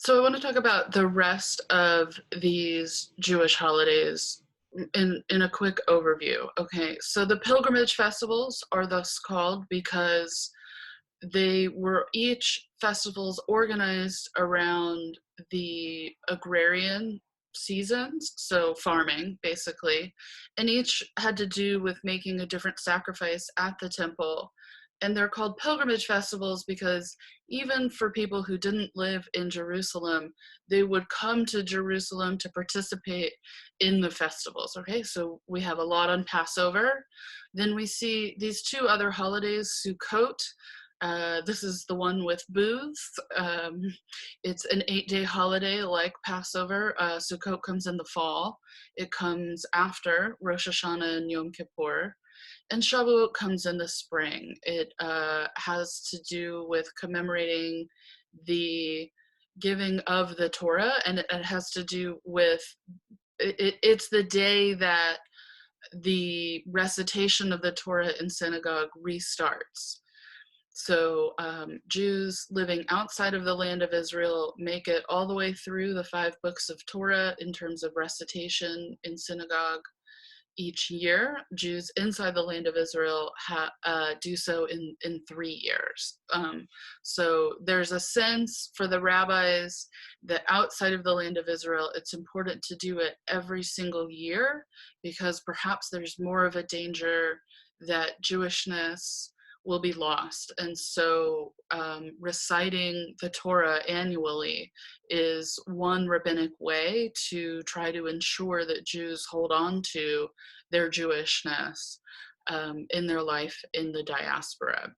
So I want to talk about the rest of these Jewish holidays in a quick overview. Okay, so the pilgrimage festivals are thus called because they were each festivals organized around the agrarian seasons, so farming basically, and each had to do with making a different sacrifice at the temple. And they're called pilgrimage festivals because even for people who didn't live in Jerusalem, they would come to Jerusalem to participate in the festivals. Okay, so we have a lot on Passover. Then we see these two other holidays, Sukkot. This is the one with booths. It's an 8-day holiday like Passover. Sukkot comes in the fall. It comes after Rosh Hashanah and Yom Kippur. And Shavuot comes in the spring. It has to do with commemorating the giving of the Torah, and it has to do with it's the day that the recitation of the Torah in synagogue restarts. So Jews living outside of the land of Israel make it all the way through the 5 books of Torah in terms of recitation in synagogue each year. Jews inside the land of Israel do so in 3 years. So there's a sense for the rabbis that outside of the land of Israel, it's important to do it every single year because perhaps there's more of a danger that Jewishness will be lost. And so reciting the Torah annually is one rabbinic way to try to ensure that Jews hold on to their Jewishness in their life in the diaspora.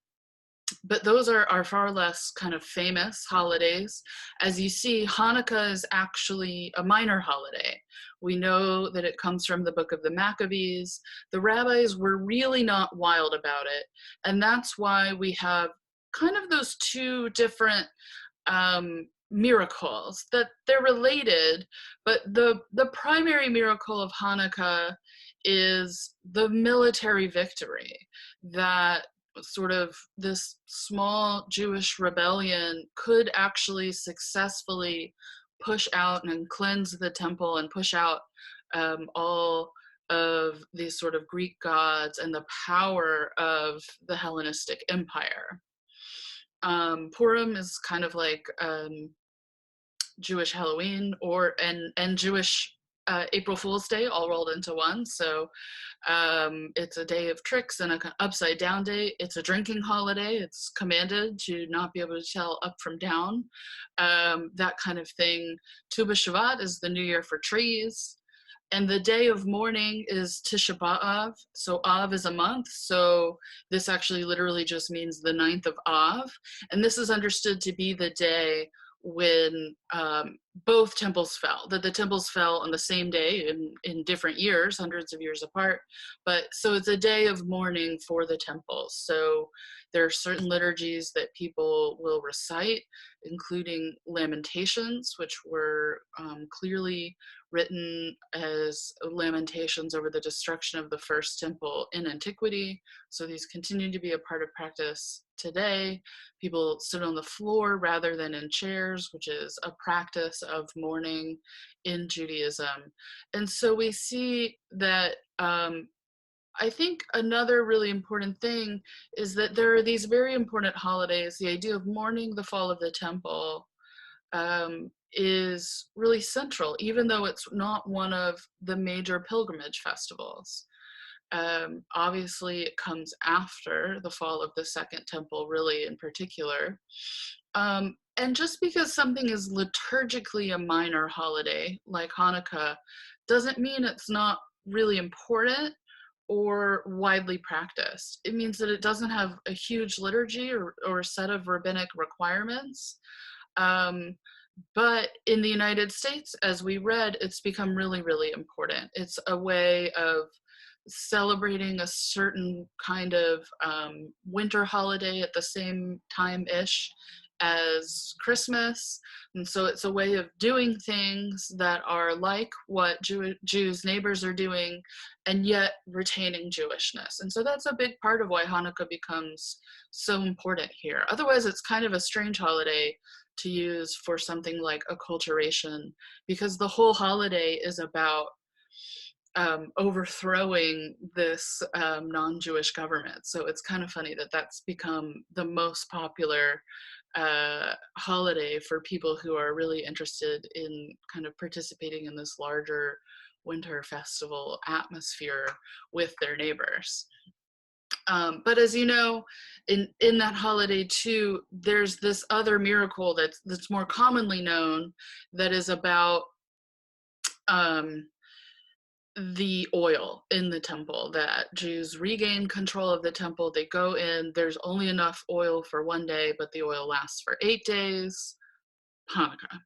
But those are far less kind of famous holidays. As you see, Hanukkah is actually a minor holiday. We know that it comes from the book of the Maccabees. The rabbis were really not wild about it. And that's why we have kind of those two different miracles, that they're related, but the primary miracle of Hanukkah is the military victory that sort of this small Jewish rebellion could actually successfully push out and cleanse the temple and push out all of these sort of Greek gods and the power of the Hellenistic Empire. Purim is kind of like Jewish Halloween and Jewish April Fool's Day all rolled into one. So it's a day of tricks and an upside down day. It's a drinking holiday. It's commanded to not be able to tell up from down, that kind of thing. Tu B'Shvat is the new year for trees. And the day of mourning is Tisha B'Av. So Av is a month. So this actually literally just means the 9th of Av. And this is understood to be the day when both temples fell, that the temples fell on the same day in different years, hundreds of years apart. But so it's a day of mourning for the temples. So there are certain liturgies that people will recite, including Lamentations, which were clearly written as lamentations over the destruction of the first temple in antiquity. So these continue to be a part of practice today. People sit on the floor rather than in chairs, which is a practice of mourning in Judaism. And so we see that I think another really important thing is that there are these very important holidays. The idea of mourning the fall of the temple is really central, even though it's not one of the major pilgrimage festivals. Obviously, it comes after the fall of the Second Temple, really in particular. And just because something is liturgically a minor holiday, like Hanukkah, doesn't mean it's not really important or widely practiced. It means that it doesn't have a huge liturgy or set of rabbinic requirements. But in the United States, as we read, it's become really, really important. It's a way of celebrating a certain kind of winter holiday at the same time-ish as Christmas. And so it's a way of doing things that are like what Jews' neighbors are doing, and yet retaining Jewishness. And so that's a big part of why Hanukkah becomes so important here. Otherwise, it's kind of a strange holiday to use for something like acculturation, because the whole holiday is about overthrowing this non-Jewish government. So it's kind of funny that that's become the most popular holiday for people who are really interested in kind of participating in this larger winter festival atmosphere with their neighbors. But as you know, in that holiday too, there's this other miracle that's more commonly known, that is about um, the oil in the temple, that Jews regain control of the temple. They go in, there's only enough oil for one day, but the oil lasts for 8 days. Hanukkah.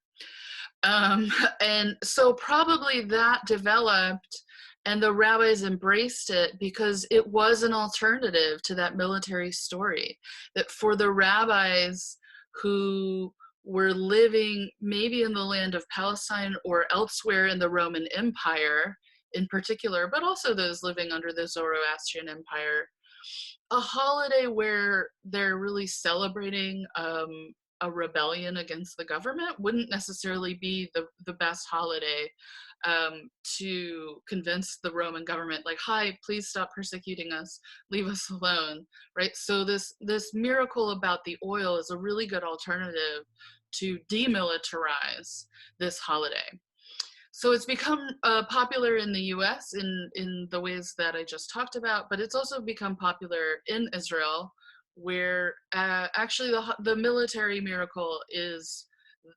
Um, and so probably that developed, and the rabbis embraced it because it was an alternative to that military story. That for the rabbis who were living maybe in the land of Palestine or elsewhere in the Roman Empire in particular, but also those living under the Zoroastrian Empire, a holiday where they're really celebrating a rebellion against the government wouldn't necessarily be the best holiday to convince the Roman government, like, hi, please stop persecuting us, leave us alone, right? So this miracle about the oil is a really good alternative to demilitarize this holiday. So it's become popular in the US in the ways that I just talked about, but it's also become popular in Israel, where actually the military miracle is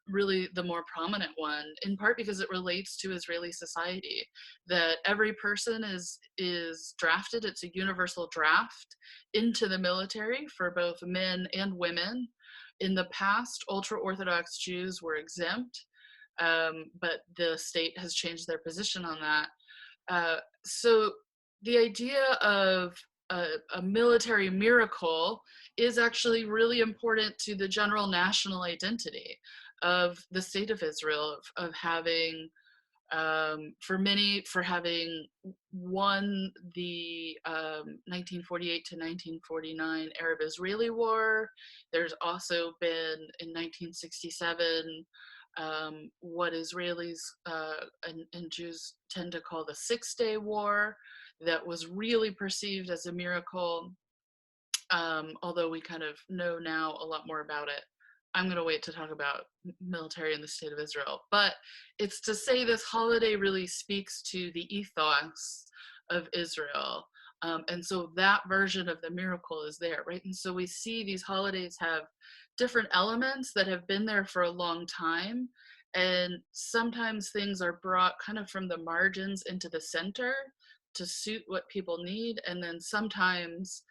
really the more prominent one, in part because it relates to Israeli society, that every person is drafted. It's a universal draft into the military for both men and women. In the past, ultra-Orthodox Jews were exempt, but the state has changed their position on that. So the idea of a military miracle is actually really important to the general national identity of the state of Israel, of having, for having won the 1948 to 1949 Arab-Israeli War. There's also been in 1967 what Israelis and Jews tend to call the Six-Day War, that was really perceived as a miracle, although we kind of know now a lot more about it. I'm going to wait to talk about military in the state of Israel. But it's to say this holiday really speaks to the ethos of Israel. And so that version of the miracle is there, right? And so we see these holidays have different elements that have been there for a long time. And sometimes things are brought kind of from the margins into the center to suit what people need. And then sometimes,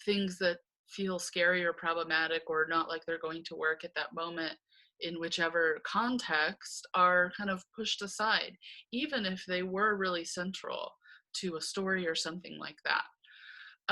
things that feel scary or problematic or not like they're going to work at that moment in whichever context are kind of pushed aside, even if they were really central to a story or something like that.